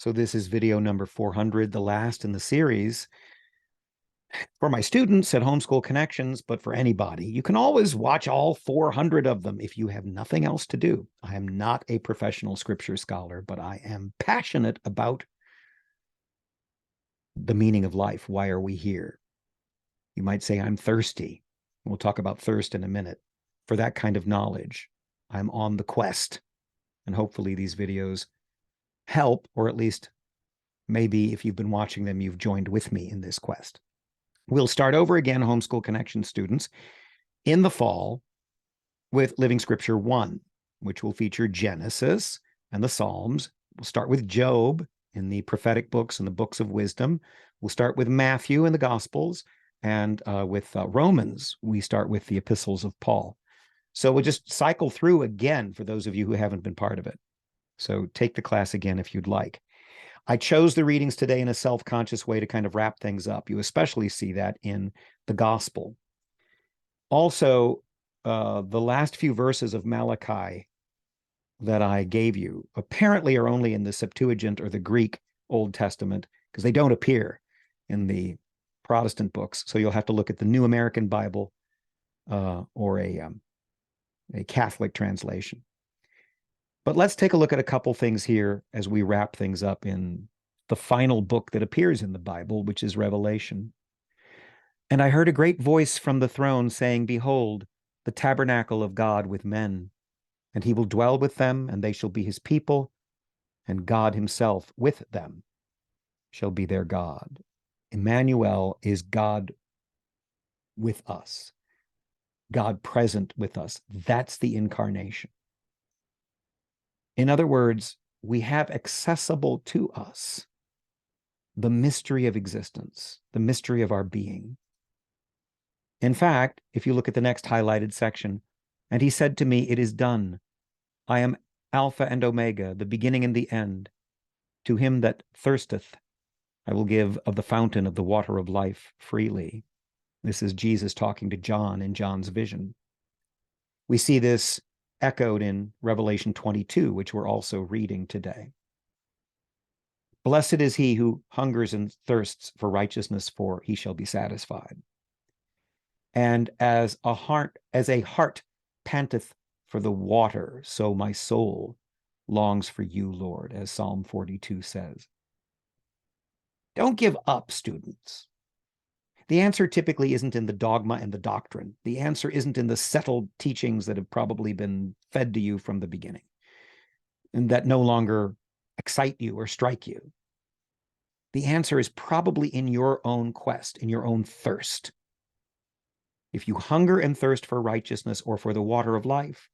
So this is video number 400, the last in the series for my students at Homeschool Connections, but for anybody. You can always watch all 400 of them if you have nothing else to do. I am not a professional scripture scholar, but I am passionate about the meaning of life. Why are we here? You might say I'm thirsty. We'll talk about thirst in a minute. For that kind of knowledge, I'm on the quest. And hopefully these videos help, or at least maybe if you've been watching them, you've joined with me in this quest. We'll start over again, Homeschool Connection students, in the fall with Living Scripture 1, which will feature Genesis and the Psalms. We'll start with Job in the prophetic books and the books of wisdom. We'll start with Matthew in the Gospels, and with Romans, we start with the epistles of Paul. So we'll just cycle through again for those of you who haven't been part of it. So take the class again if you'd like. I chose the readings today in a self-conscious way to kind of wrap things up. You especially see that in the gospel. Also, the last few verses of Malachi that I gave you apparently are only in the Septuagint or the Greek Old Testament, because they don't appear in the Protestant books. So you'll have to look at the New American Bible or a Catholic translation. But let's take a look at a couple things here as we wrap things up in the final book that appears in the Bible, which is Revelation. And I heard a great voice from the throne saying, "Behold, the tabernacle of God with men, and he will dwell with them, and they shall be his people, and God himself with them shall be their God." Emmanuel is God with us, God present with us. That's the incarnation. In other words, we have accessible to us the mystery of existence, the mystery of our being. In fact, if you look at the next highlighted section, and he said to me, "It is done. I am Alpha and Omega, the beginning and the end. To him that thirsteth, I will give of the fountain of the water of life freely." This is Jesus talking to John in John's vision. We see this echoed in Revelation 22, which we're also reading today. "Blessed is he who hungers and thirsts for righteousness, for he shall be satisfied. And as a heart panteth for the water, so my soul longs for you, Lord," as Psalm 42 says. Don't give up, students. The answer typically isn't in the dogma and the doctrine. The answer isn't in the settled teachings that have probably been fed to you from the beginning and that no longer excite you or strike you. The answer is probably in your own quest, in your own thirst. If you hunger and thirst for righteousness or for the water of life,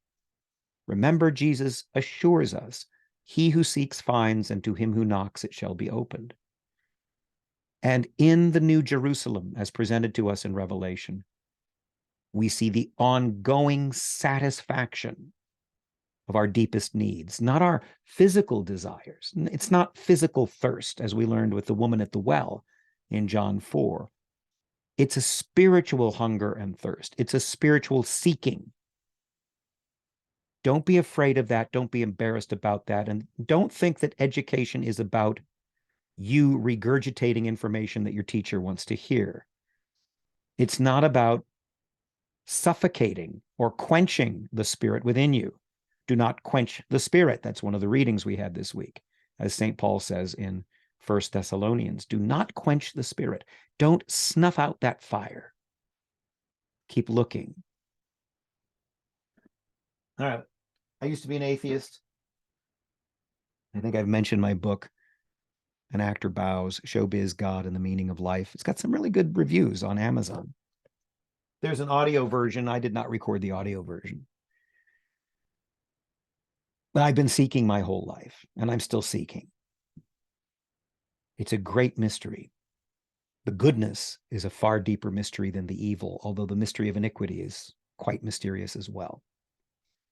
remember Jesus assures us, "He who seeks finds, and to him who knocks it shall be opened." And in the New Jerusalem, as presented to us in Revelation, we see the ongoing satisfaction of our deepest needs, not our physical desires. It's not physical thirst, as we learned with the woman at the well in John 4. It's a spiritual hunger and thirst. It's a spiritual seeking. Don't be afraid of that. Don't be embarrassed about that. And don't think that education is about you regurgitating information that your teacher wants to hear. It's not about suffocating or quenching the spirit within you. Do not quench the spirit. That's one of the readings we had this week. As St. Paul says in 1 Thessalonians, do not quench the spirit. Don't snuff out that fire. Keep looking. All right. I used to be an atheist. I think I've mentioned my book, An Actor Bows, Showbiz, God, and the Meaning of Life. It's got some really good reviews on Amazon. There's an audio version. I did not record the audio version. But I've been seeking my whole life, and I'm still seeking. It's a great mystery. The goodness is a far deeper mystery than the evil, although the mystery of iniquity is quite mysterious as well.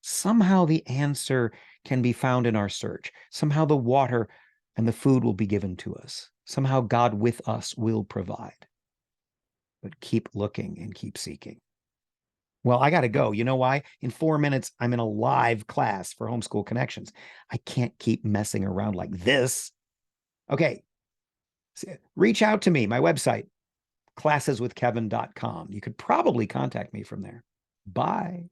Somehow the answer can be found in our search. Somehow the water and the food will be given to us. Somehow God with us will provide. But keep looking and keep seeking. Well, I got to go. You know why? In 4 minutes, I'm in a live class for Homeschool Connections. I can't keep messing around like this. Okay. Reach out to me, my website, classeswithkevin.com. You could probably contact me from there. Bye.